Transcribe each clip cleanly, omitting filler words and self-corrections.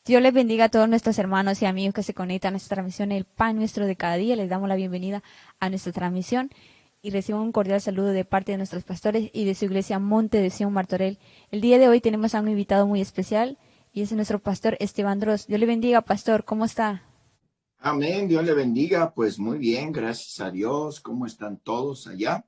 Dios les bendiga a todos nuestros hermanos y amigos que se conectan a esta transmisión, el pan nuestro de cada día. Les damos la bienvenida a nuestra transmisión y reciban un cordial saludo de parte de nuestros pastores y de su iglesia Monte de Sion Martorell. El día de hoy tenemos a un invitado muy especial y es nuestro pastor Esteban Dros. Dios le bendiga, pastor. ¿Cómo está? Amén, Dios le bendiga. Pues muy bien, gracias a Dios. ¿Cómo están todos allá?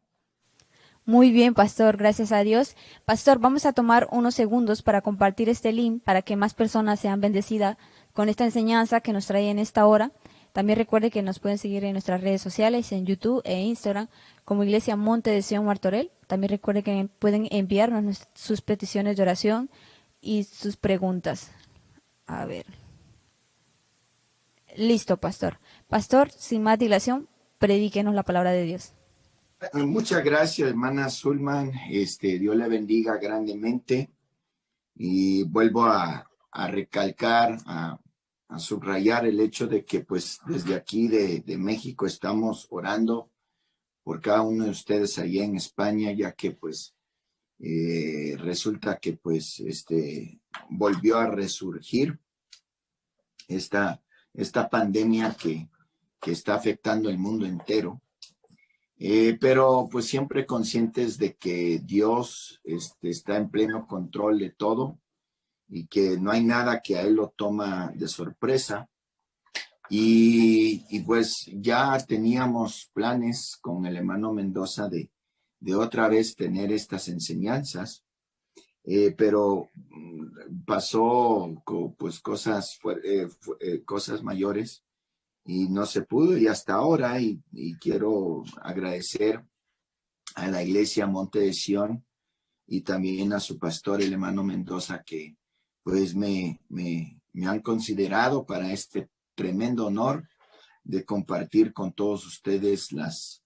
Muy bien, pastor, gracias a Dios. Pastor, vamos a tomar unos segundos para compartir este link para que más personas sean bendecidas con esta enseñanza que nos trae en esta hora. También recuerde que nos pueden seguir en nuestras redes sociales, en YouTube e Instagram, como Iglesia Monte de Sion Martorell. También recuerde que pueden enviarnos sus peticiones de oración y sus preguntas. A ver. Listo, pastor. Pastor, sin más dilación, predíquenos la palabra de Dios. Muchas gracias, hermana Zulman. Dios le bendiga grandemente. Y vuelvo a recalcar, a subrayar el hecho de que pues desde aquí de México estamos orando por cada uno de ustedes allá en España, ya que pues resulta que pues volvió a resurgir esta pandemia que está afectando el mundo entero. Pero pues siempre conscientes de que Dios está en pleno control de todo y que no hay nada que a Él lo toma de sorpresa. Y pues ya teníamos planes con el hermano Mendoza de otra vez tener estas enseñanzas, pero pasó pues cosas mayores y no se pudo y hasta ahora, y quiero agradecer a la iglesia Monte de Sion y también a su pastor, el hermano Mendoza, que pues me han considerado para este tremendo honor de compartir con todos ustedes las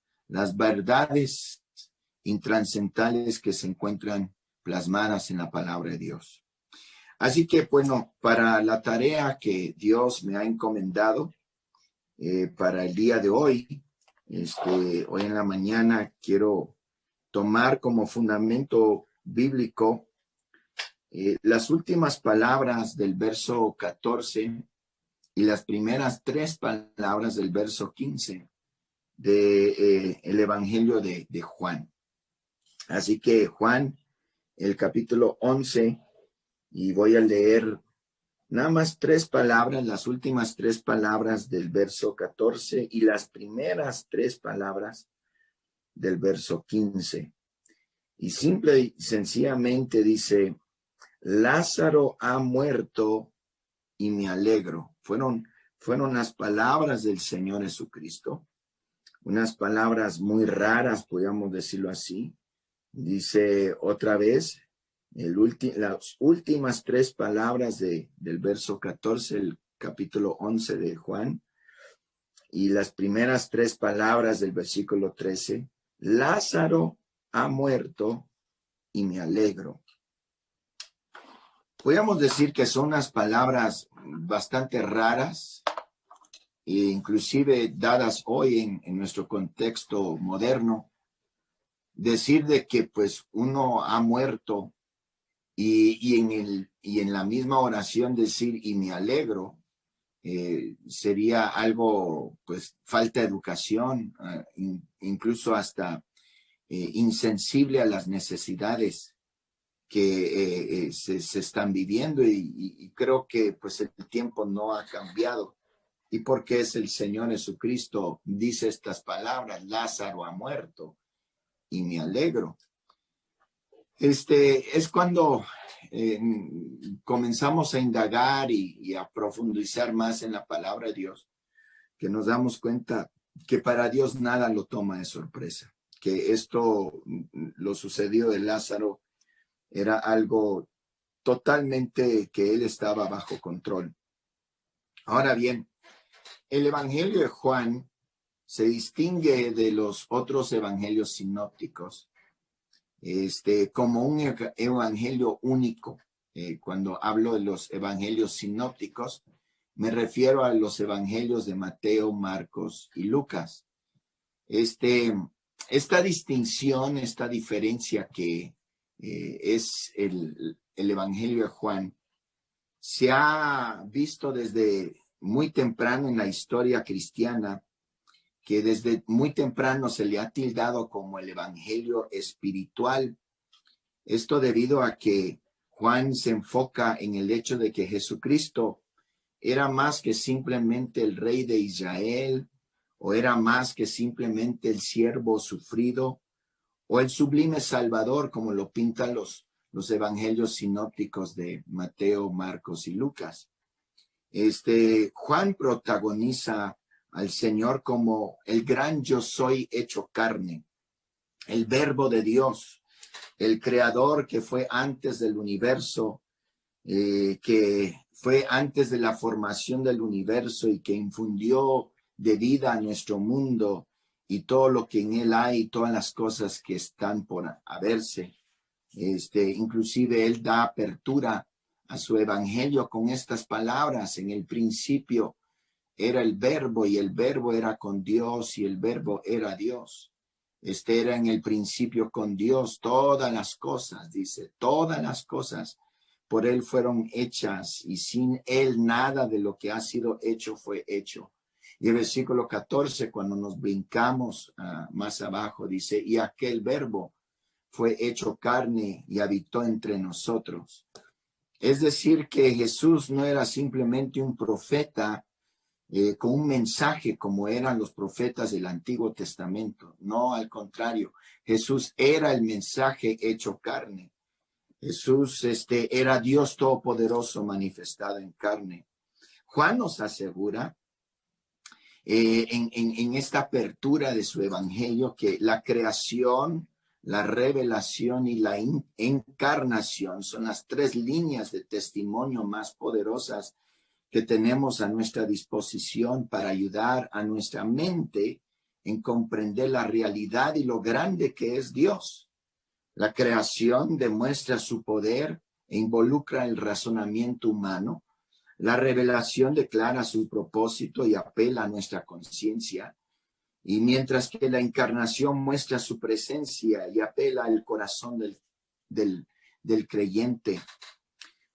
verdades intranscendentales que se encuentran plasmadas en la palabra de Dios. Así que, bueno, para la tarea que Dios me ha encomendado, para el día de hoy, hoy en la mañana quiero tomar como fundamento bíblico las últimas palabras del verso 14 y las primeras 3 palabras del verso 15 de el Evangelio de Juan. Así que Juan, el capítulo 11, y voy a leer nada más 3 palabras, las últimas 3 palabras del verso 14 y las primeras 3 palabras del verso 15. Y simple y sencillamente dice: Lázaro ha muerto y me alegro. Fueron las palabras del Señor Jesucristo, unas palabras muy raras, podríamos decirlo así. Dice otra vez, las últimas 3 palabras del verso 14, el capítulo 11 de Juan, y las primeras 3 palabras del versículo 13, Lázaro ha muerto y me alegro. Podríamos decir que son unas palabras bastante raras, e inclusive dadas hoy en nuestro contexto moderno. Decir de que pues uno ha muerto y en la misma oración decir y me alegro, sería algo pues falta de educación, incluso hasta insensible a las necesidades que se están viviendo y creo que pues el tiempo no ha cambiado. Y porque es el Señor Jesucristo, dice estas palabras: Lázaro ha muerto y me alegro. Es cuando comenzamos a indagar y a profundizar más en la palabra de Dios, que nos damos cuenta que para Dios nada lo toma de sorpresa, que esto, lo sucedido de Lázaro, era algo totalmente que él estaba bajo control. Ahora bien, el Evangelio de Juan se distingue de los otros evangelios sinópticos como un evangelio único. Cuando hablo de los evangelios sinópticos, me refiero a los evangelios de Mateo, Marcos y Lucas. Esta distinción, esta diferencia que es el evangelio de Juan, Se ha visto desde muy temprano en la historia cristiana que desde muy temprano se le ha tildado como el evangelio espiritual. Esto debido a que Juan se enfoca en el hecho de que Jesucristo era más que simplemente el rey de Israel, o era más que simplemente el siervo sufrido, o el sublime Salvador, como lo pintan los evangelios sinópticos de Mateo, Marcos y Lucas. Juan protagoniza al Señor como el gran yo soy hecho carne, el verbo de Dios, el creador que fue antes del universo, que fue antes de la formación del universo y que infundió de vida a nuestro mundo y todo lo que en él hay, todas las cosas que están por haberse. Inclusive él da apertura a su evangelio con estas palabras: en el principio era el verbo y el verbo era con Dios y el verbo era Dios. Era en el principio con Dios. Todas las cosas, dice, todas las cosas por él fueron hechas y sin él nada de lo que ha sido hecho fue hecho. Y el versículo 14, cuando nos brincamos más abajo, dice, y aquel verbo fue hecho carne y habitó entre nosotros. Es decir, que Jesús no era simplemente un profeta con un mensaje como eran los profetas del Antiguo Testamento. No, al contrario, Jesús era el mensaje hecho carne. Jesús era Dios Todopoderoso manifestado en carne. Juan nos asegura en esta apertura de su evangelio que la creación, la revelación y la encarnación son las tres líneas de testimonio más poderosas que tenemos a nuestra disposición para ayudar a nuestra mente en comprender la realidad y lo grande que es Dios. La creación demuestra su poder e involucra el razonamiento humano. La revelación declara su propósito y apela a nuestra conciencia. Y mientras que la encarnación muestra su presencia y apela al corazón del creyente.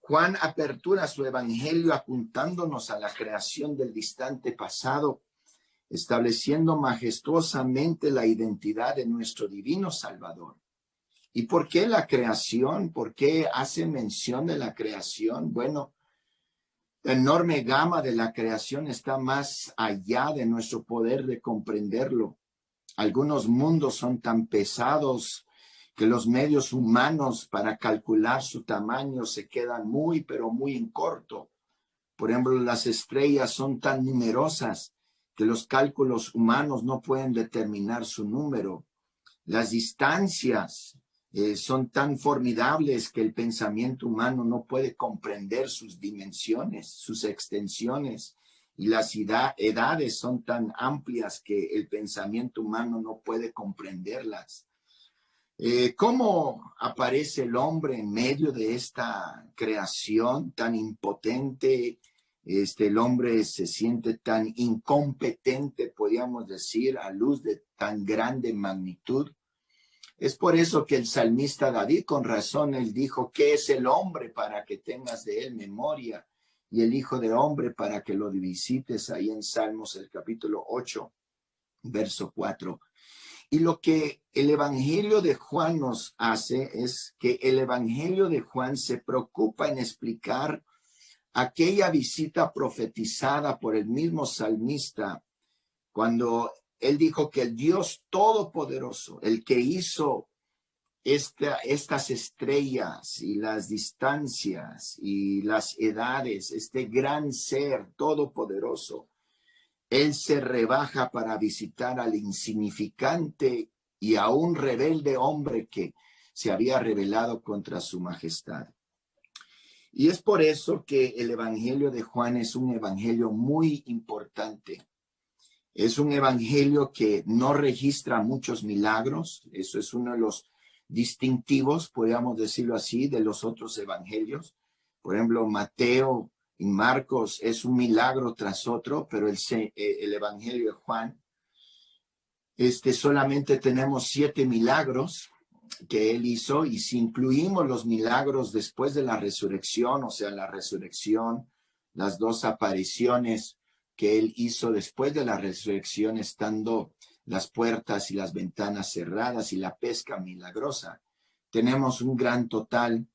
Juan apertura su evangelio apuntándonos a la creación del distante pasado, estableciendo majestuosamente la identidad de nuestro divino Salvador. ¿Y por qué la creación? ¿Por qué hace mención de la creación? Bueno, la enorme gama de la creación está más allá de nuestro poder de comprenderlo. Algunos mundos son tan pesados que los medios humanos para calcular su tamaño se quedan muy, pero muy en corto. Por ejemplo, las estrellas son tan numerosas que los cálculos humanos no pueden determinar su número. Las distancias son tan formidables que el pensamiento humano no puede comprender sus dimensiones, sus extensiones. Y las edades son tan amplias que el pensamiento humano no puede comprenderlas. ¿Cómo aparece el hombre en medio de esta creación tan impotente? El hombre se siente tan incompetente, podríamos decir, a luz de tan grande magnitud. Es por eso que el salmista David, con razón, él dijo, ¿qué es el hombre para que tengas de él memoria? Y el hijo de hombre para que lo visites, ahí en Salmos, el capítulo 8, verso 4. Y lo que el evangelio de Juan nos hace es que el evangelio de Juan se preocupa en explicar aquella visita profetizada por el mismo salmista cuando él dijo que el Dios Todopoderoso, el que hizo estas estrellas y las distancias y las edades, este gran ser todopoderoso, él se rebaja para visitar al insignificante y aún rebelde hombre que se había rebelado contra su majestad. Y es por eso que el evangelio de Juan es un evangelio muy importante. Es un evangelio que no registra muchos milagros. Eso es uno de los distintivos, podríamos decirlo así, de los otros evangelios. Por ejemplo, Mateo y Marcos es un milagro tras otro, pero el evangelio de Juan, solamente tenemos 7 milagros. que él hizo, y si incluimos los milagros después de la resurrección, o sea, la resurrección, las dos apariciones que él hizo después de la resurrección, estando las puertas y las ventanas cerradas y la pesca milagrosa, tenemos un gran total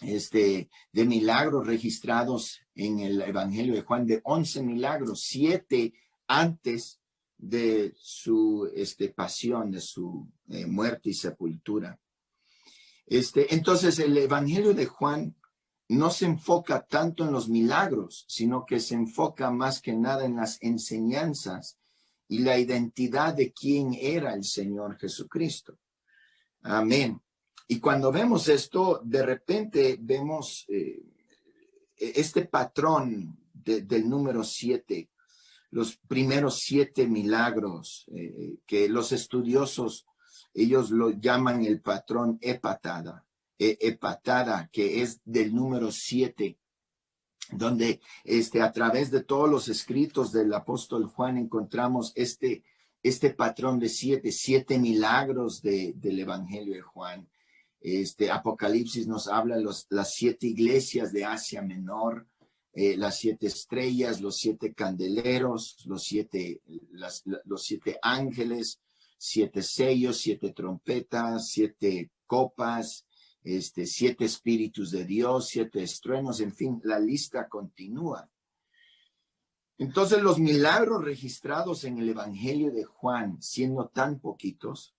de milagros registrados en el Evangelio de Juan, de 11 milagros, 7 antes de su pasión, de su muerte y sepultura. Entonces, el Evangelio de Juan no se enfoca tanto en los milagros, sino que se enfoca más que nada en las enseñanzas y la identidad de quién era el Señor Jesucristo. Amén. Y cuando vemos esto, de repente vemos este patrón del número 7, los primeros 7 milagros que los estudiosos, ellos lo llaman el patrón hepatada, que es del número 7, donde a través de todos los escritos del apóstol Juan encontramos este patrón de 7 milagros del Evangelio de Juan. Apocalipsis nos habla las 7 iglesias de Asia Menor, las 7 estrellas, los 7 candeleros, los 7 ángeles, 7 sellos, 7 trompetas, 7 copas, 7 espíritus de Dios, 7 estruendos, en fin, la lista continúa. Entonces, los milagros registrados en el Evangelio de Juan, siendo tan poquitos,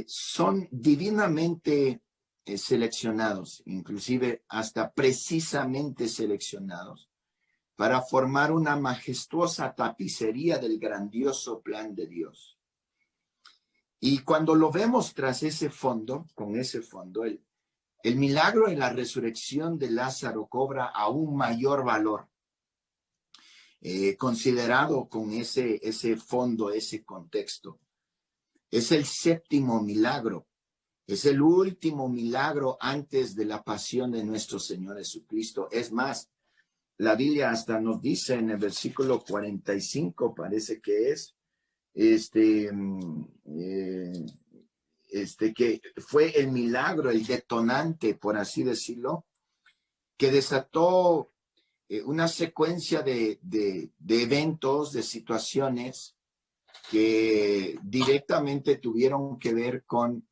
son divinamente seleccionados, inclusive hasta precisamente seleccionados, para formar una majestuosa tapicería del grandioso plan de Dios. Y cuando lo vemos tras ese fondo, con ese fondo, el milagro de la resurrección de Lázaro cobra aún mayor valor, considerado con ese fondo, ese contexto. Es el 7º milagro, es el último milagro antes de la pasión de nuestro Señor Jesucristo. Es más, la Biblia hasta nos dice en el versículo 45, parece que es, que fue el milagro, el detonante, por así decirlo, que desató una secuencia de eventos, de situaciones que directamente tuvieron que ver con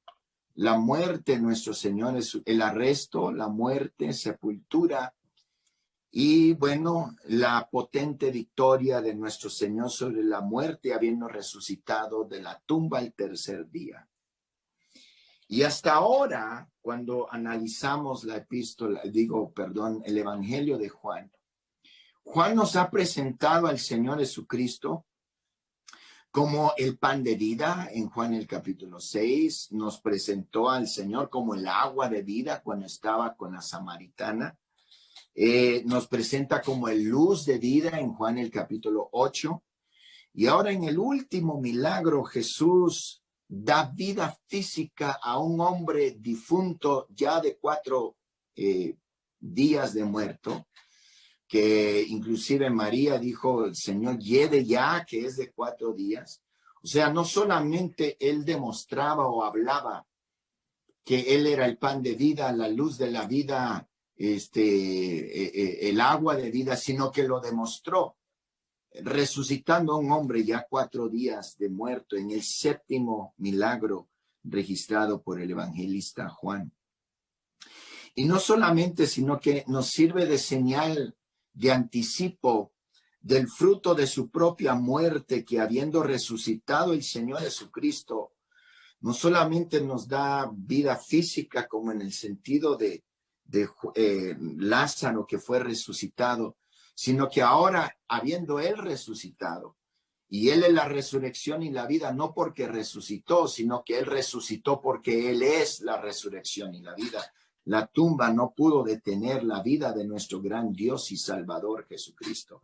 la muerte de nuestro Señor, el arresto, la muerte, sepultura y, bueno, la potente victoria de nuestro Señor sobre la muerte, habiendo resucitado de la tumba el 3er día. Y hasta ahora, cuando analizamos el Evangelio de Juan, Juan nos ha presentado al Señor Jesucristo como el pan de vida. En Juan el capítulo 6 nos presentó al Señor como el agua de vida cuando estaba con la samaritana. Nos presenta como el luz de vida en Juan el capítulo 8. Y ahora en el último milagro, Jesús da vida física a un hombre difunto ya de 4 días de muerto, que inclusive María dijo, el Señor lleve ya, que es de 4 días. O sea, no solamente él demostraba o hablaba que él era el pan de vida, la luz de la vida, el agua de vida, sino que lo demostró, resucitando a un hombre ya 4 días de muerto en el 7º milagro registrado por el evangelista Juan. Y no solamente, sino que nos sirve de señal de anticipo del fruto de su propia muerte, que habiendo resucitado el Señor Jesucristo, no solamente nos da vida física, como en el sentido de Lázaro, que fue resucitado, sino que ahora, habiendo él resucitado, y él es la resurrección y la vida, no porque resucitó, sino que él resucitó porque él es la resurrección y la vida. La tumba no pudo detener la vida de nuestro gran Dios y Salvador Jesucristo.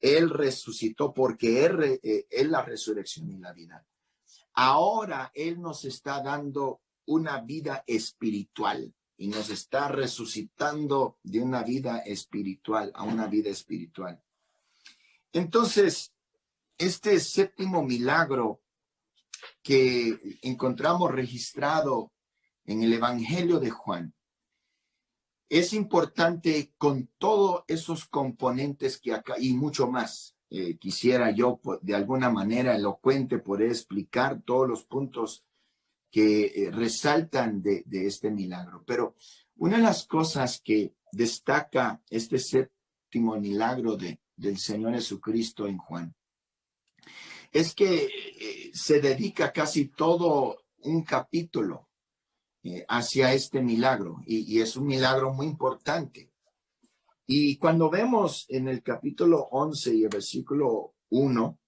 Él resucitó porque él es la resurrección y la vida. Ahora él nos está dando una vida espiritual y nos está resucitando de una vida espiritual a una vida espiritual. Entonces, este 7º milagro que encontramos registrado en el Evangelio de Juan. Es importante con todos esos componentes que acá y mucho más. Quisiera yo de alguna manera elocuente poder explicar todos los puntos que resaltan de este milagro. Pero una de las cosas que destaca este séptimo milagro del Señor Jesucristo en Juan es que se dedica casi todo un capítulo hacia este milagro y es un milagro muy importante. Y cuando vemos en el capítulo 11 y el versículo 1,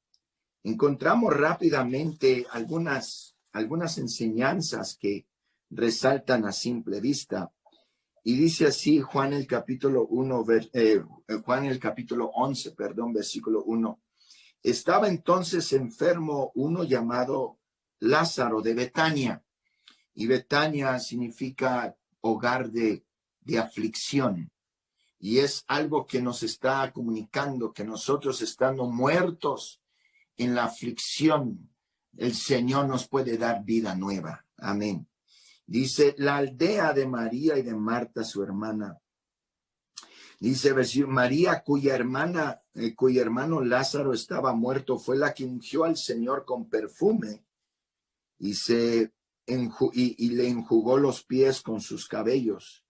encontramos rápidamente algunas enseñanzas que resaltan a simple vista. Y dice así Juan el capítulo 11, perdón, versículo 1. Estaba entonces enfermo uno llamado Lázaro de Betania. Y Betania significa hogar de aflicción. Y es algo que nos está comunicando que nosotros estando muertos en la aflicción, el Señor nos puede dar vida nueva. Amén. Dice, la aldea de María y de Marta, su hermana. Dice, María, cuyo hermano Lázaro estaba muerto, fue la que ungió al Señor con perfume y le enjugó los pies con sus cabellos.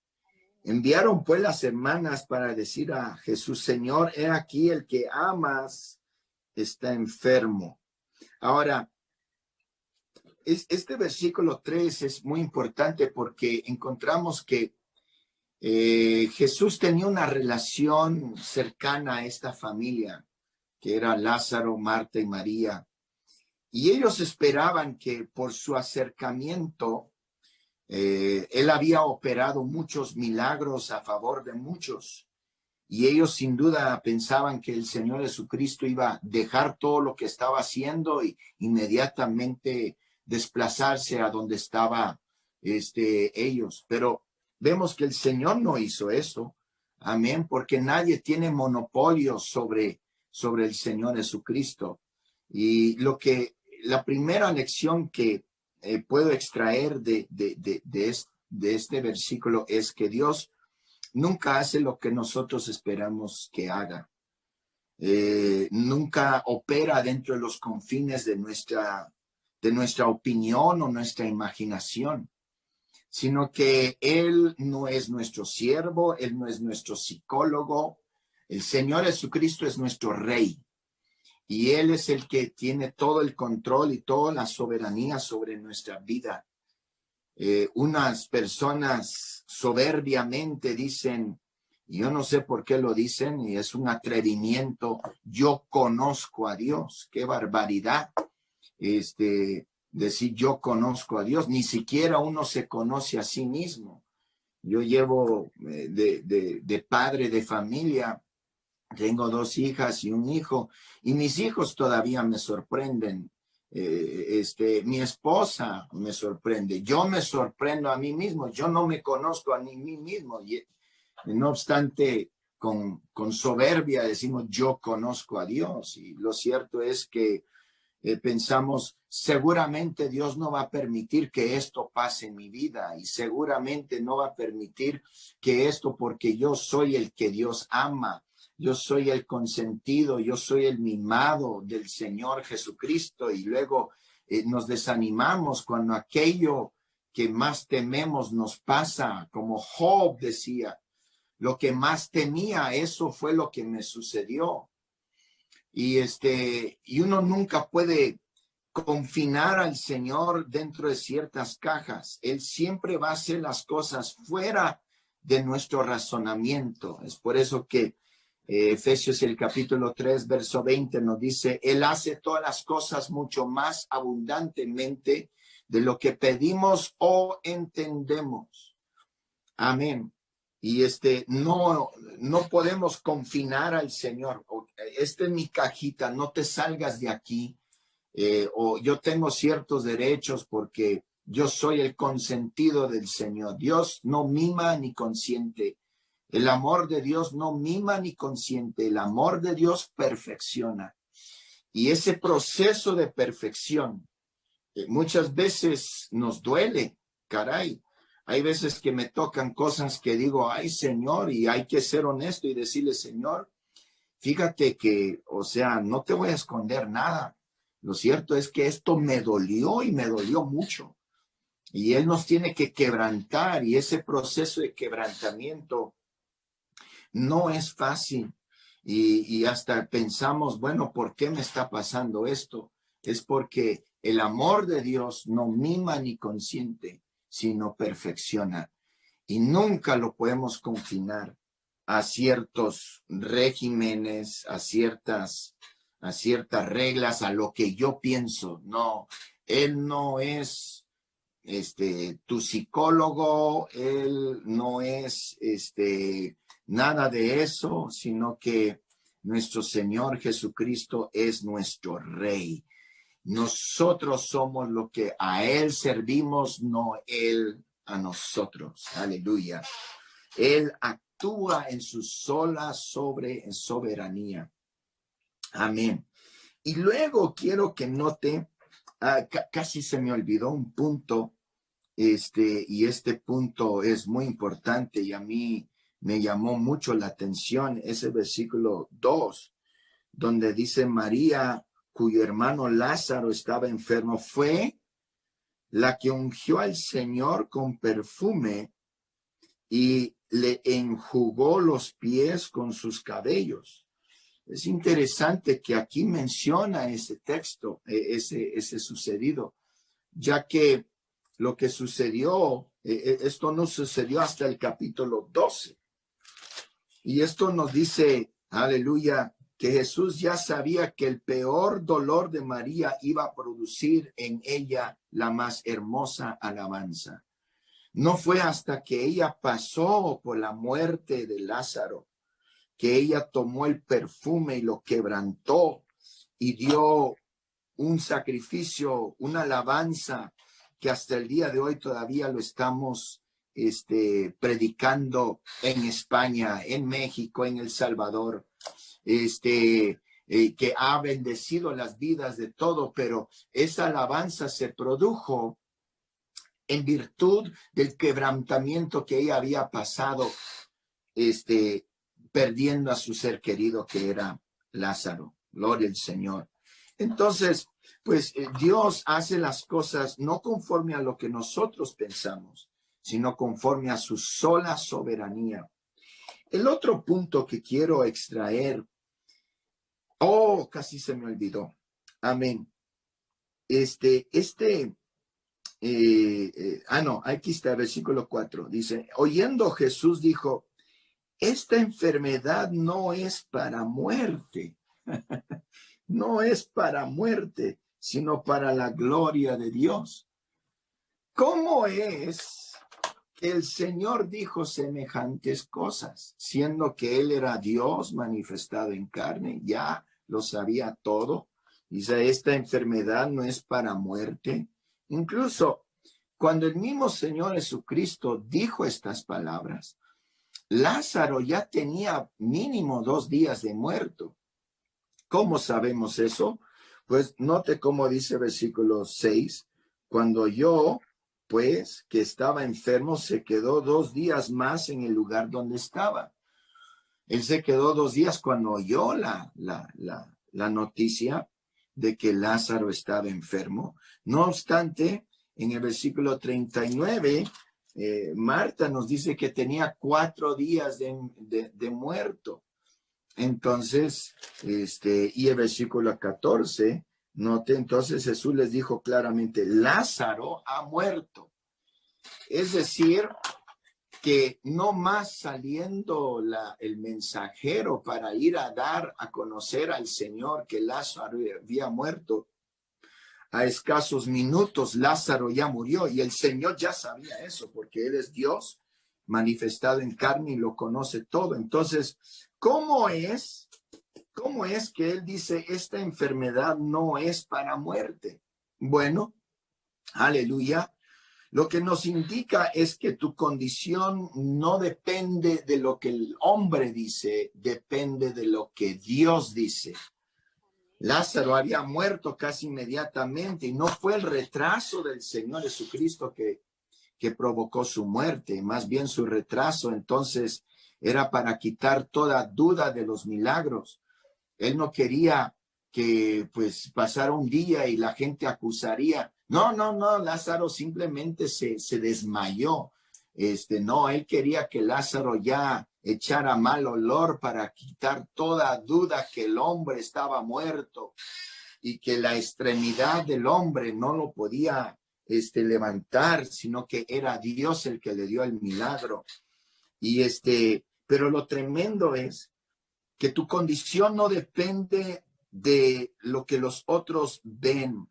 Enviaron pues las hermanas para decir a Jesús, Señor, he aquí el que amas está enfermo. Ahora, este versículo 3 es muy importante porque encontramos que Jesús tenía una relación cercana a esta familia, que era Lázaro, Marta y María. Y ellos esperaban que por su acercamiento, él había operado muchos milagros a favor de muchos. Y ellos sin duda pensaban que el Señor Jesucristo iba a dejar todo lo que estaba haciendo y inmediatamente desplazarse a donde estaban ellos. Pero vemos que el Señor no hizo eso. Amén, porque nadie tiene monopolio sobre el Señor Jesucristo. Y la primera lección que puedo extraer de este versículo es que Dios nunca hace lo que nosotros esperamos que haga. Nunca opera dentro de los confines de nuestra opinión o nuestra imaginación, sino que Él no es nuestro siervo, Él no es nuestro psicólogo. El Señor Jesucristo es nuestro Rey y Él es el que tiene todo el control y toda la soberanía sobre nuestra vida. Unas personas soberbiamente dicen, yo no sé por qué lo dicen, y es un atrevimiento, yo conozco a Dios. Qué barbaridad decir yo conozco a Dios. Ni siquiera uno se conoce a sí mismo. Yo llevo de padre de familia, tengo 2 hijas y un hijo, y mis hijos todavía me sorprenden. Mi esposa me sorprende, yo me sorprendo a mí mismo, yo no me conozco a mí mismo, y no obstante con soberbia decimos yo conozco a Dios, y lo cierto es que pensamos seguramente Dios no va a permitir que esto pase en mi vida, y seguramente no va a permitir que esto, porque yo soy el que Dios ama. Yo soy el consentido, yo soy el mimado del Señor Jesucristo, y luego nos desanimamos cuando aquello que más tememos nos pasa, como Job decía, lo que más temía, eso fue lo que me sucedió. Y uno nunca puede confinar al Señor dentro de ciertas cajas. Él siempre va a hacer las cosas fuera de nuestro razonamiento. Es por eso que Efesios el capítulo 3, verso 20 nos dice, Él hace todas las cosas mucho más abundantemente de lo que pedimos o entendemos. Amén. Y no podemos confinar al Señor. Esta es mi cajita, no te salgas de aquí. O yo tengo ciertos derechos porque yo soy el consentido del Señor. Dios no mima ni consiente. El amor de Dios no mima ni consiente. El amor de Dios perfecciona. Y ese proceso de perfección muchas veces nos duele, caray. Hay veces que me tocan cosas que digo, ay Señor, y hay que ser honesto y decirle, Señor, fíjate que, o sea, no te voy a esconder nada. Lo cierto es que esto me dolió y me dolió mucho. Y Él nos tiene que quebrantar y ese proceso de quebrantamiento no es fácil. Y hasta pensamos, bueno, ¿por qué me está pasando esto? Es porque el amor de Dios no mima ni consiente, sino perfecciona. Y nunca lo podemos confinar a ciertos regímenes, a ciertas reglas, a lo que yo pienso. No, Él no es tu psicólogo, Él no es nada de eso, sino que nuestro Señor Jesucristo es nuestro Rey. Nosotros somos lo que a Él servimos, no Él a nosotros. Aleluya. Él actúa en su sola soberanía. Amén. Y luego quiero que note, casi se me olvidó un punto, y este punto es muy importante y a mí me llamó mucho la atención, ese versículo 2, donde dice María, cuyo hermano Lázaro estaba enfermo, fue la que ungió al Señor con perfume y le enjugó los pies con sus cabellos. Es interesante que aquí menciona ese texto, ese sucedido, ya que lo que sucedió, esto no sucedió hasta el capítulo 12. Y esto nos dice, aleluya, que Jesús ya sabía que el peor dolor de María iba a producir en ella la más hermosa alabanza. No fue hasta que ella pasó por la muerte de Lázaro, que ella tomó el perfume y lo quebrantó y dio un sacrificio, una alabanza que hasta el día de hoy todavía lo estamos predicando en España, en México, en El Salvador, que ha bendecido las vidas de todo, pero esa alabanza se produjo en virtud del quebrantamiento que ella había pasado, perdiendo a su ser querido que era Lázaro. Gloria al Señor. Entonces, pues Dios hace las cosas no conforme a lo que nosotros pensamos, sino conforme a su sola soberanía. El otro punto que quiero extraer, casi se me olvidó. Amén. Aquí está, versículo 4. Dice, oyendo Jesús dijo, esta enfermedad no es para muerte. No es para muerte, sino para la gloria de Dios. ¿Cómo es que el Señor dijo semejantes cosas, siendo que Él era Dios manifestado en carne? Ya lo sabía todo. Dice, esta enfermedad no es para muerte. Incluso cuando el mismo Señor Jesucristo dijo estas palabras, Lázaro ya tenía mínimo 2 días de muerto. ¿Cómo sabemos eso? Pues note cómo dice versículo 6, cuando yo, pues, que estaba enfermo, se quedó 2 días más en el lugar donde estaba. Él se quedó 2 días cuando oyó la noticia de que Lázaro estaba enfermo. No obstante, en el versículo 39, Marta nos dice que tenía 4 días de muerto. Entonces, y el versículo 14, note, entonces Jesús les dijo claramente, Lázaro ha muerto. Es decir, que no más saliendo el mensajero para ir a dar a conocer al Señor que Lázaro había muerto, a escasos minutos Lázaro ya murió y el Señor ya sabía eso porque Él es Dios manifestado en carne y lo conoce todo. Entonces, ¿cómo es que Él dice esta enfermedad no es para muerte? Bueno, aleluya. Lo que nos indica es que tu condición no depende de lo que el hombre dice, depende de lo que Dios dice. Lázaro había muerto casi inmediatamente y no fue el retraso del Señor Jesucristo que provocó su muerte, más bien su retraso entonces era para quitar toda duda de los milagros. Él no quería que pues pasara un día y la gente acusaría. No, Lázaro simplemente se desmayó. No, él quería que Lázaro ya echara mal olor para quitar toda duda que el hombre estaba muerto y que la extremidad del hombre no lo podía levantar, sino que era Dios el que le dio el milagro. Y pero lo tremendo es que tu condición no depende de lo que los otros ven,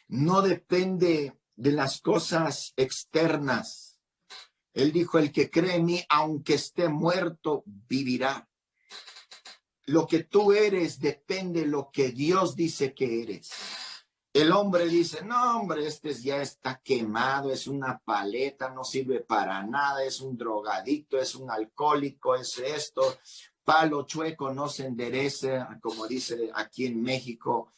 no depende de las cosas externas. Él dijo, el que cree en mí, aunque esté muerto, vivirá. Lo que tú eres depende de lo que Dios dice que eres. El hombre dice, no, hombre, ya está quemado, es una paleta, no sirve para nada, es un drogadicto, es un alcohólico, es esto, palo chueco, no se endereza, como dice aquí en México.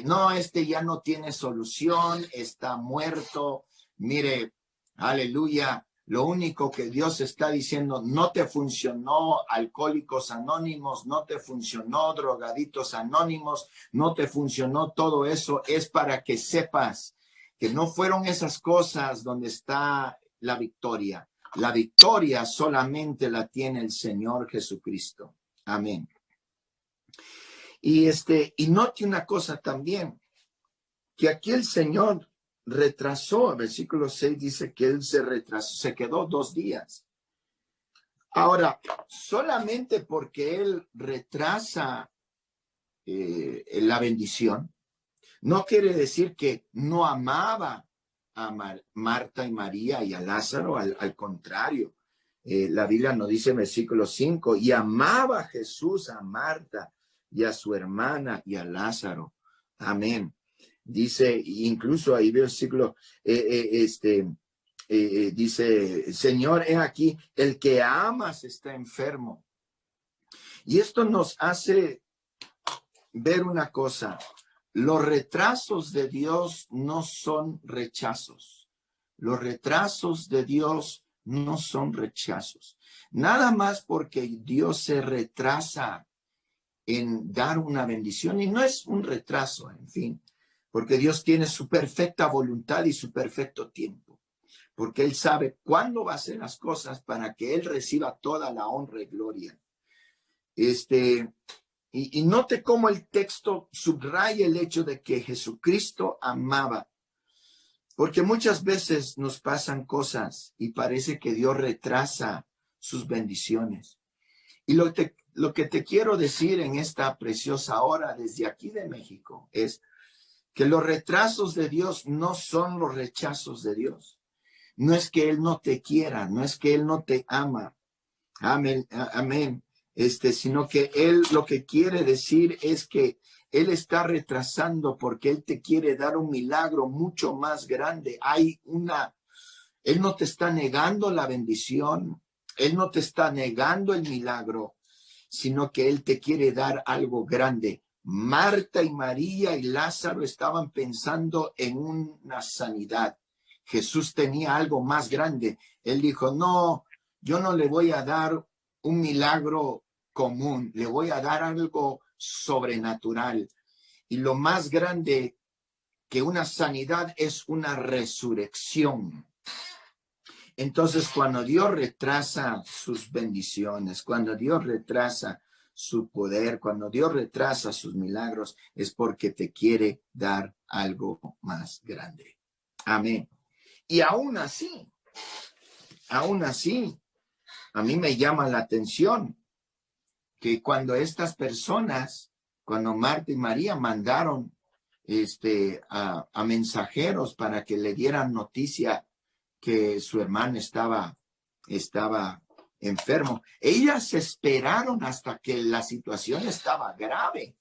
No, ya no tiene solución, está muerto. Mire, aleluya. Lo único que Dios está diciendo, no te funcionó Alcohólicos Anónimos, no te funcionó Drogaditos Anónimos, no te funcionó todo eso, es para que sepas que no fueron esas cosas donde está la victoria. La victoria solamente la tiene el Señor Jesucristo. Amén. Y note una cosa también, que aquí el Señor retrasó, el versículo 6 dice que él se retrasó, se quedó 2 días. Ahora, solamente porque él retrasa la bendición, no quiere decir que no amaba a Marta y María y a Lázaro, al contrario. La Biblia nos dice en versículo 5, y amaba a Jesús a Marta y a su hermana y a Lázaro. Amén. Dice, incluso ahí versículo, dice, Señor, he aquí, el que amas está enfermo. Y esto nos hace ver una cosa. Los retrasos de Dios no son rechazos. Los retrasos de Dios no son rechazos. Nada más porque Dios se retrasa en dar una bendición, y no es un retraso, en fin, porque Dios tiene su perfecta voluntad y su perfecto tiempo, porque Él sabe cuándo va a hacer las cosas para que Él reciba toda la honra y gloria. Y note cómo el texto subraya el hecho de que Jesucristo amaba, porque muchas veces nos pasan cosas y parece que Dios retrasa sus bendiciones. Y lo que te quiero decir en esta preciosa hora desde aquí de México es que los retrasos de Dios no son los rechazos de Dios. No es que Él no te quiera, no es que Él no te ama. Amén, amén. Sino que Él lo que quiere decir es que Él está retrasando porque Él te quiere dar un milagro mucho más grande. Él no te está negando la bendición, Él no te está negando el milagro, sino que Él te quiere dar algo grande. Marta y María y Lázaro estaban pensando en una sanidad. Jesús tenía algo más grande. Él dijo, no, yo no le voy a dar un milagro común, le voy a dar algo sobrenatural. Y lo más grande que una sanidad es una resurrección. Entonces, cuando Dios retrasa sus bendiciones, cuando Dios retrasa su poder, cuando Dios retrasa sus milagros, es porque te quiere dar algo más grande. Amén. Y aún así, a mí me llama la atención que cuando estas personas, cuando Marta y María mandaron a mensajeros para que le dieran noticia que su hermano estaba enfermo, ellas esperaron hasta que la situación estaba grave.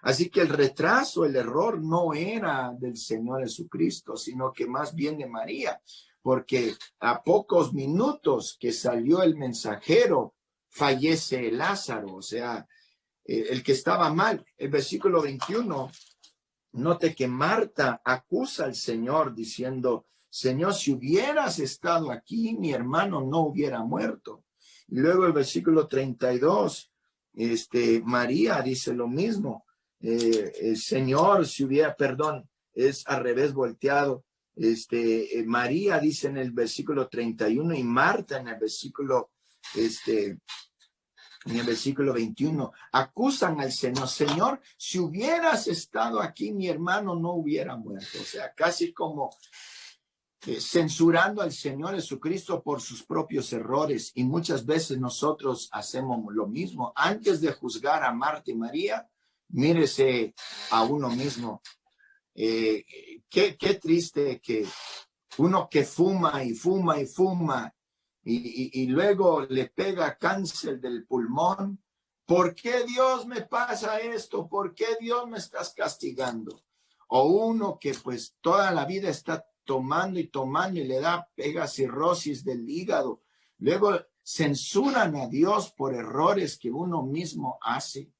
Así que el retraso, el error no era del Señor Jesucristo, sino que más bien de María, porque a pocos minutos que salió el mensajero, fallece Lázaro. O sea, el que estaba mal. El versículo 21, note que Marta acusa al Señor diciendo, Señor, si hubieras estado aquí, mi hermano no hubiera muerto. Y luego el versículo 32, María dice lo mismo. Señor, si hubiera, perdón, es al revés volteado. María dice en el versículo 31 y Marta en el versículo, en el versículo 21, acusan al Señor, Señor, si hubieras estado aquí, mi hermano no hubiera muerto. O sea, casi como censurando al Señor Jesucristo por sus propios errores. Y muchas veces nosotros hacemos lo mismo. Antes de juzgar a Marta y María, mírese a uno mismo. Qué triste que uno que fuma y fuma y fuma y luego le pega cáncer del pulmón. ¿Por qué Dios me pasa esto? ¿Por qué Dios me estás castigando? O uno que pues toda la vida está tomando y tomando y le pega cirrosis del hígado. Luego censuran a Dios por errores que uno mismo hace.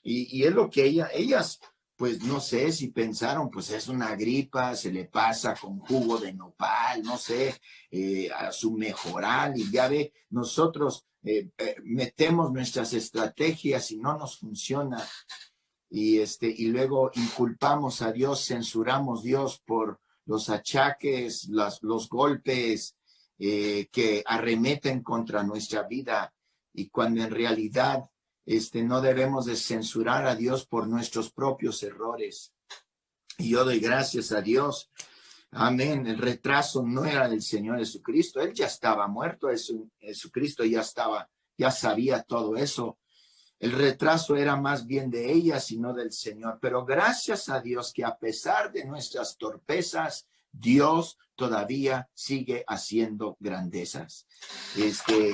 Y es lo que ellas, pues no sé si pensaron, pues es una gripa, se le pasa con jugo de nopal, no sé, a su mejoral. Y ya ve, nosotros metemos nuestras estrategias y no nos funciona. Y luego inculpamos a Dios, censuramos a Dios por los achaques, los golpes que arremeten contra nuestra vida. Y cuando en realidad no debemos de censurar a Dios por nuestros propios errores. Y yo doy gracias a Dios. Amén. El retraso no era del Señor Jesucristo. Él ya estaba muerto. Jesucristo ya sabía todo eso. El retraso era más bien de ella, sino del Señor. Pero gracias a Dios que a pesar de nuestras torpezas, Dios todavía sigue haciendo grandezas.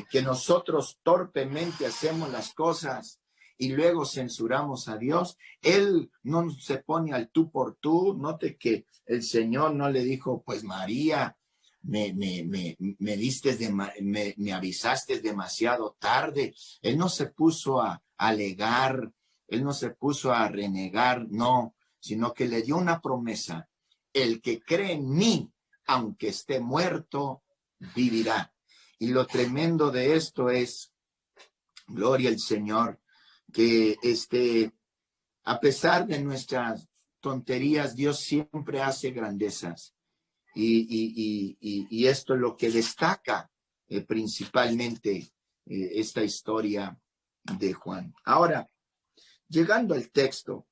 Que nosotros torpemente hacemos las cosas y luego censuramos a Dios. Él no se pone al tú por tú. Note que el Señor no le dijo, pues María, me avisaste demasiado tarde. Él no se puso a alegar, él no se puso a renegar, no, sino que le dio una promesa. El que cree en mí, aunque esté muerto, vivirá. Y lo tremendo de esto es, gloria al Señor, que a pesar de nuestras tonterías, Dios siempre hace grandezas. Y esto es lo que destaca principalmente esta historia de Juan. Ahora, llegando al texto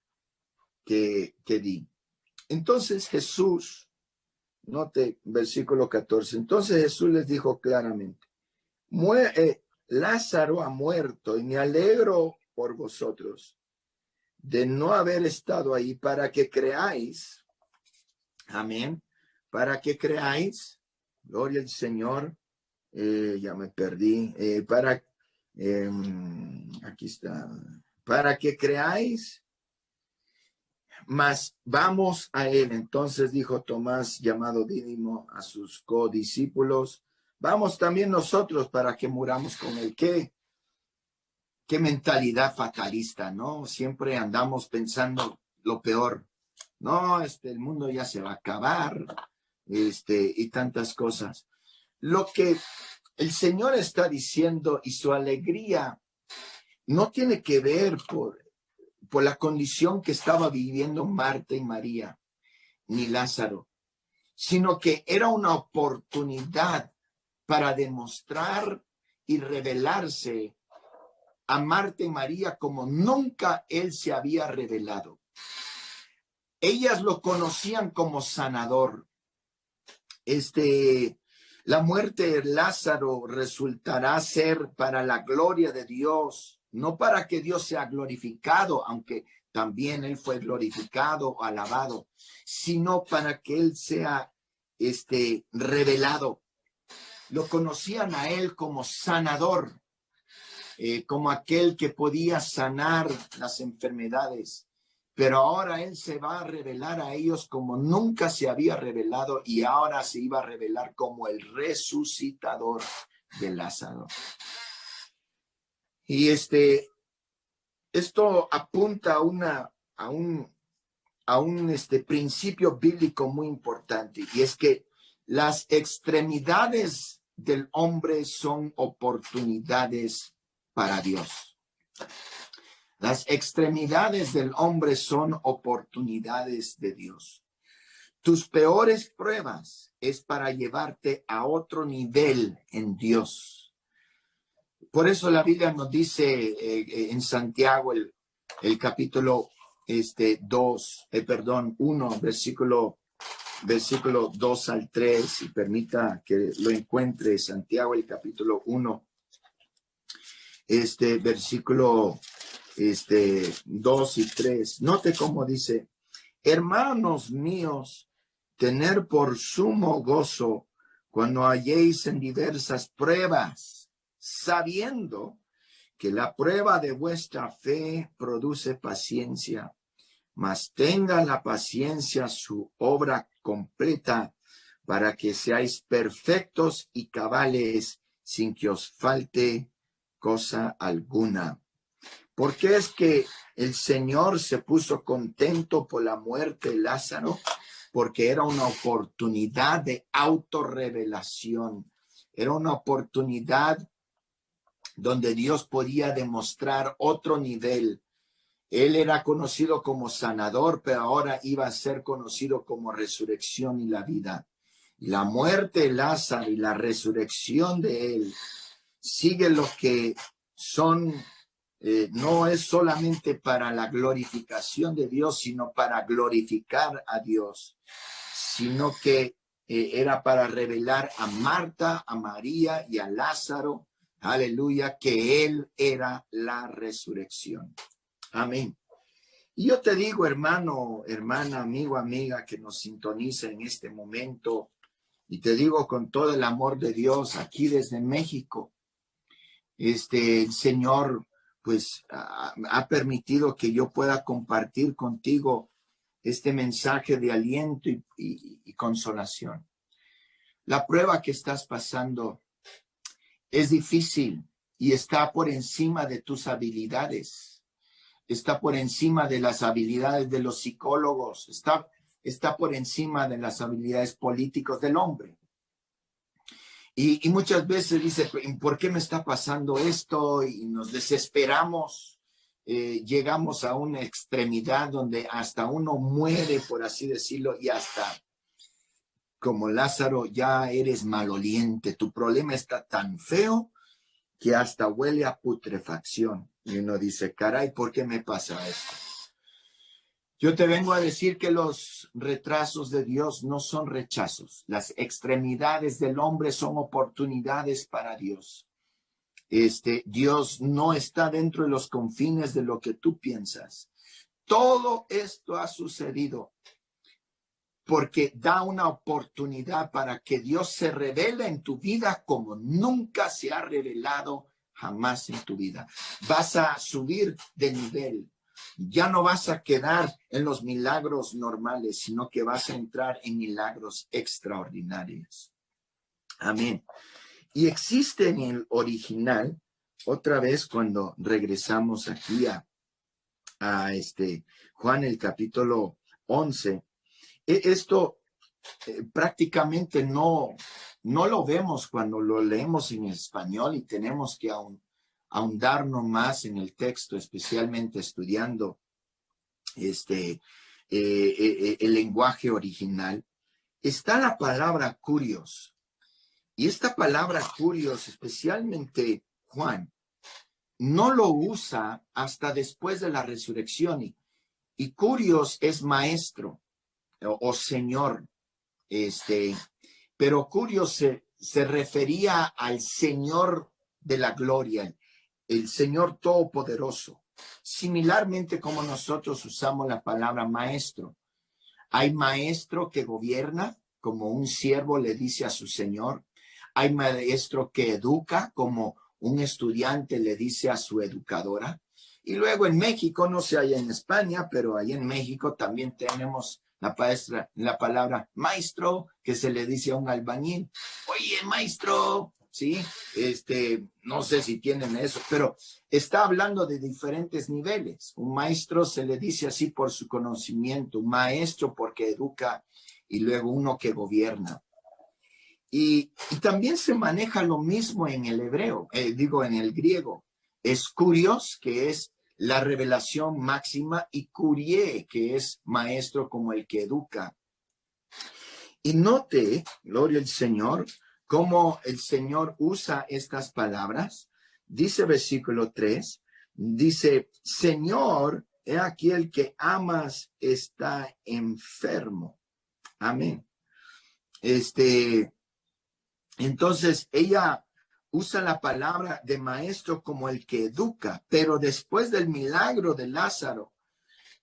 que di. Entonces Jesús, note versículo 14, entonces Jesús les dijo claramente, Lázaro ha muerto y me alegro por vosotros de no haber estado ahí para que creáis. Amén. Para que creáis, gloria al Señor, ya me perdí, aquí está, para que creáis, mas vamos a él. Entonces dijo Tomás, llamado Dídimo, a sus codiscípulos, vamos también nosotros para que muramos con él. Qué mentalidad fatalista, ¿no? Siempre andamos pensando lo peor. No, el mundo ya se va a acabar, y tantas cosas. Lo que el Señor está diciendo y su alegría no tiene que ver por la condición que estaba viviendo Marta y María, ni Lázaro, sino que era una oportunidad para demostrar y revelarse a Marta y María como nunca él se había revelado. Ellas lo conocían como sanador. La muerte de Lázaro resultará ser para la gloria de Dios, no para que Dios sea glorificado, aunque también él fue glorificado, alabado, sino para que él sea revelado. Lo conocían a él como sanador, como aquel que podía sanar las enfermedades. Pero ahora él se va a revelar a ellos como nunca se había revelado y ahora se iba a revelar como el resucitador de Lázaro. Y esto apunta a un principio bíblico muy importante, y es que las extremidades del hombre son oportunidades para Dios. Las extremidades del hombre son oportunidades de Dios. Tus peores pruebas es para llevarte a otro nivel en Dios. Por eso la Biblia nos dice en Santiago, el capítulo 1, versículo 2 al 3, y permita que lo encuentre, Santiago, el capítulo 1, versículo 2 y 3. Note cómo dice: hermanos míos, tener por sumo gozo cuando halléis en diversas pruebas, sabiendo que la prueba de vuestra fe produce paciencia, mas tenga la paciencia su obra completa, para que seáis perfectos y cabales, sin que os falte cosa alguna. ¿Por qué es que el Señor se puso contento por la muerte de Lázaro? Porque era una oportunidad de autorrevelación. Era una oportunidad donde Dios podía demostrar otro nivel. Él era conocido como sanador, pero ahora iba a ser conocido como resurrección y la vida. Y la muerte de Lázaro y la resurrección de él sigue lo que son, no es solamente para la glorificación de Dios, sino para glorificar a Dios, sino que era para revelar a Marta, a María y a Lázaro, aleluya, que él era la resurrección. Amén. Y yo te digo, hermano, hermana, amigo, amiga, que nos sintoniza en este momento, y te digo con todo el amor de Dios, aquí desde México, el Señor pues ha permitido que yo pueda compartir contigo este mensaje de aliento y consolación. La prueba que estás pasando es difícil y está por encima de tus habilidades, está por encima de las habilidades de los psicólogos, está por encima de las habilidades políticas del hombre. Y muchas veces dice, ¿por qué me está pasando esto? Y nos desesperamos, llegamos a una extremidad donde hasta uno muere, por así decirlo, y hasta como Lázaro ya eres maloliente. Tu problema está tan feo que hasta huele a putrefacción. Y uno dice, caray, ¿por qué me pasa esto? Yo te vengo a decir que los retrasos de Dios no son rechazos. Las extremidades del hombre son oportunidades para Dios. Dios no está dentro de los confines de lo que tú piensas. Todo esto ha sucedido porque da una oportunidad para que Dios se revele en tu vida como nunca se ha revelado jamás en tu vida. Vas a subir de nivel. Ya no vas a quedar en los milagros normales, sino que vas a entrar en milagros extraordinarios. Amén. Y existe en el original, otra vez cuando regresamos aquí a Juan el capítulo 11, esto prácticamente no lo vemos cuando lo leemos en español y tenemos que ahondarnos más en el texto, especialmente estudiando el lenguaje original. Está la palabra curios. Y esta palabra curios, especialmente Juan, no lo usa hasta después de la resurrección. Y curios es maestro o señor. Pero curios se refería al Señor de la gloria, el Señor todopoderoso. Similarmente como nosotros usamos la palabra maestro. Hay maestro que gobierna, como un siervo le dice a su señor. Hay maestro que educa, como un estudiante le dice a su educadora. Y luego en México, no sé allá en España, pero allá en México también tenemos la palabra maestro, que se le dice a un albañil. Oye, maestro, ¿sí? No sé si tienen eso, pero está hablando de diferentes niveles. Un maestro se le dice así por su conocimiento, un maestro porque educa y luego uno que gobierna. Y también se maneja lo mismo en el hebreo, en el griego. Es kurios, que es la revelación máxima, y kurie, que es maestro como el que educa. Y note, gloria al Señor, cómo el Señor usa estas palabras. Dice versículo 3, dice, Señor, he aquí el que amas está enfermo. Amén. Entonces, ella usa la palabra de maestro como el que educa, pero después del milagro de Lázaro,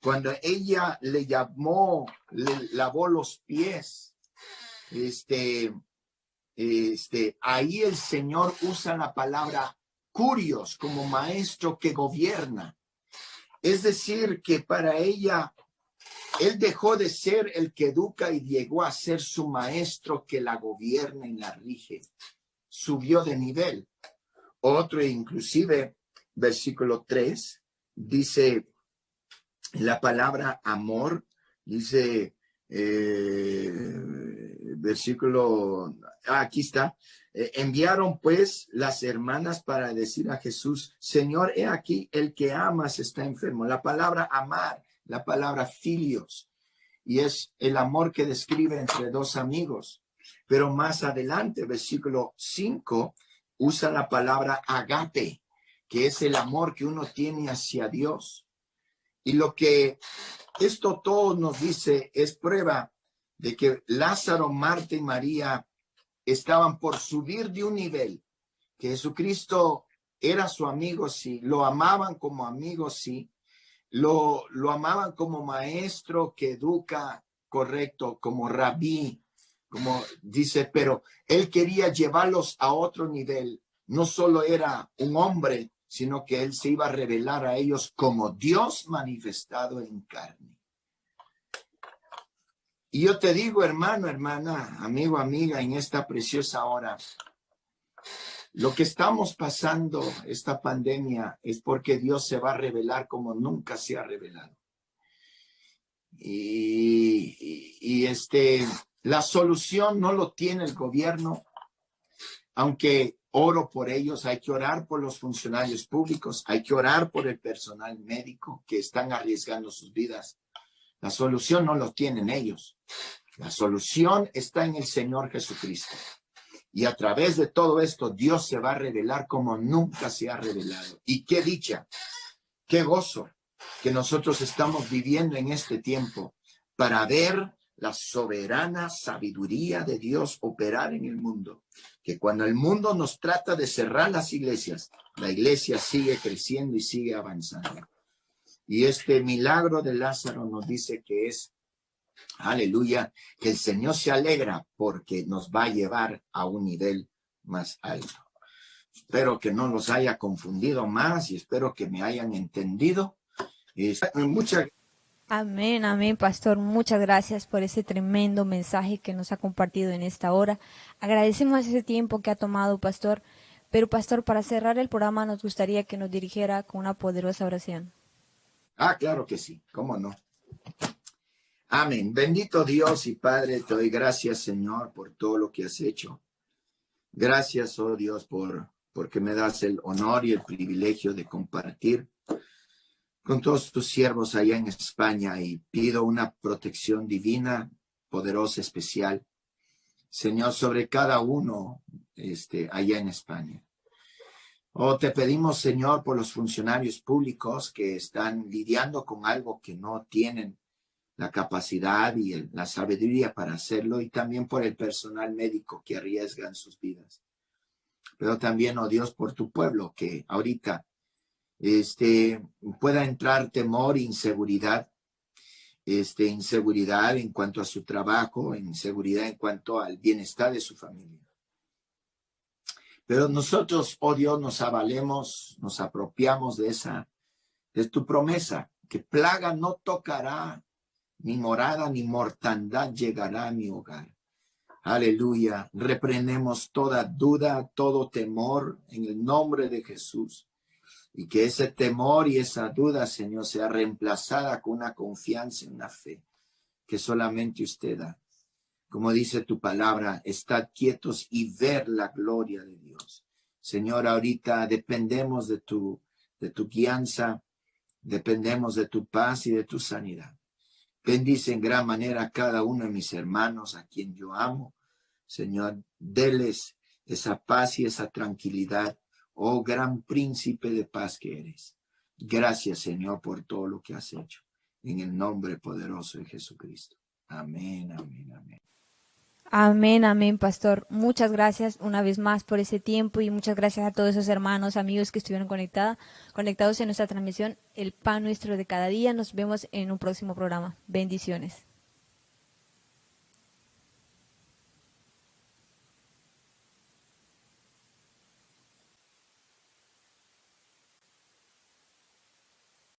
cuando ella le llamó, le lavó los pies, ahí el Señor usa la palabra kurios como maestro que gobierna. Es decir, que para ella, él dejó de ser el que educa y llegó a ser su maestro que la gobierna y la rige. Subió de nivel. Otro, inclusive, versículo 3, dice la palabra amor, dice, aquí está, enviaron pues las hermanas para decir a Jesús, Señor, he aquí, el que amas está enfermo. La palabra amar, la palabra filios, y es el amor que describe entre dos amigos. Pero más adelante, versículo 5, usa la palabra agape, que es el amor que uno tiene hacia Dios. Y lo que esto todo nos dice es prueba de que Lázaro, Marta y María estaban por subir de un nivel, que Jesucristo era su amigo, sí, lo amaban como amigo, sí, lo amaban como maestro que educa correcto, como rabí, como dice, pero él quería llevarlos a otro nivel. No solo era un hombre, sino que él se iba a revelar a ellos como Dios manifestado en carne. Y yo te digo, hermano, hermana, amigo, amiga, en esta preciosa hora, lo que estamos pasando, esta pandemia, es porque Dios se va a revelar como nunca se ha revelado. La solución no lo tiene el gobierno, aunque oro por ellos, hay que orar por los funcionarios públicos, hay que orar por el personal médico que están arriesgando sus vidas. La solución no lo tienen ellos. La solución está en el Señor Jesucristo. Y a través de todo esto, Dios se va a revelar como nunca se ha revelado. Y qué dicha, qué gozo que nosotros estamos viviendo en este tiempo para ver la soberana sabiduría de Dios operar en el mundo. Que cuando el mundo nos trata de cerrar las iglesias, la iglesia sigue creciendo y sigue avanzando. Y este milagro de Lázaro nos dice que es, aleluya, que el Señor se alegra porque nos va a llevar a un nivel más alto. Espero que no los haya confundido más y espero que me hayan entendido. Amén, amén, pastor. Muchas gracias por ese tremendo mensaje que nos ha compartido en esta hora. Agradecemos ese tiempo que ha tomado, pastor. Pero, pastor, para cerrar el programa nos gustaría que nos dirigiera con una poderosa oración. Claro que sí, cómo no. Amén. Bendito Dios y Padre, te doy gracias, Señor, por todo lo que has hecho. Gracias, oh Dios, porque me das el honor y el privilegio de compartir con todos tus siervos allá en España, y pido una protección divina, poderosa, especial, Señor, sobre cada uno allá en España. Te pedimos, Señor, por los funcionarios públicos que están lidiando con algo que no tienen la capacidad y la sabiduría para hacerlo, y también por el personal médico que arriesgan sus vidas. Pero también, oh Dios, por tu pueblo que ahorita pueda entrar temor e inseguridad, inseguridad en cuanto a su trabajo, inseguridad en cuanto al bienestar de su familia. Pero nosotros, oh Dios, nos avalemos, nos apropiamos de tu promesa, que plaga no tocará, ni morada, ni mortandad llegará a mi hogar. Aleluya. Reprendemos toda duda, todo temor en el nombre de Jesús. Y que ese temor y esa duda, Señor, sea reemplazada con una confianza en una fe que solamente usted da. Como dice tu palabra, estad quietos y ver la gloria de Dios. Señor, ahorita dependemos de tu guianza, dependemos de tu paz y de tu sanidad. Bendice en gran manera a cada uno de mis hermanos a quien yo amo. Señor, déles esa paz y esa tranquilidad, oh gran príncipe de paz que eres. Gracias, Señor, por todo lo que has hecho. En el nombre poderoso de Jesucristo. Amén, amén, amén. Amén, amén, pastor. Muchas gracias una vez más por ese tiempo y muchas gracias a todos esos hermanos, amigos que estuvieron conectados en nuestra transmisión, El Pan Nuestro de Cada Día. Nos vemos en un próximo programa. Bendiciones.